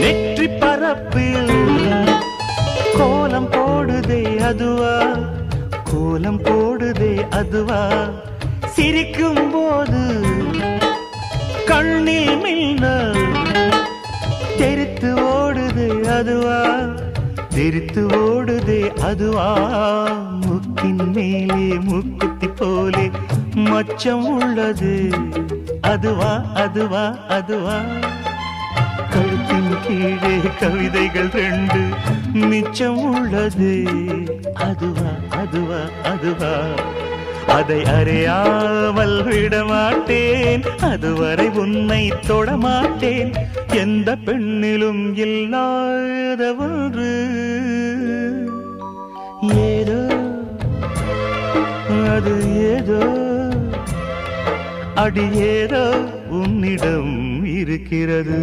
நெற்றி பரப்பில் கோலம் போடுதே அதுவா, கோலம் போடுதே அதுவா, சிரிக்கும் போது கண்ணில் மின்னல் தெரித்து ஓடுதே அதுவா, தெரித்து ஓடுதே அதுவா, முக்கின் மேலே முக்குத்தி போலே மச்சம் உள்ளது அதுவா, அதுவா, அதுவா, கழுத்தின் கீழே கவிதைகள் 2 மிச்சம் உள்ளது அதுவா, அதுவா, அதுவா, அதை அறியாமல் விடமாட்டேன், அதுவரை உன்னை தொடமாட்டேன், எந்த பெண்ணிலும் இல்லாத ஒன்று ஏதோ, அது ஏதோ, அடி ஏதோ உன்னிடம் இருக்கிறது.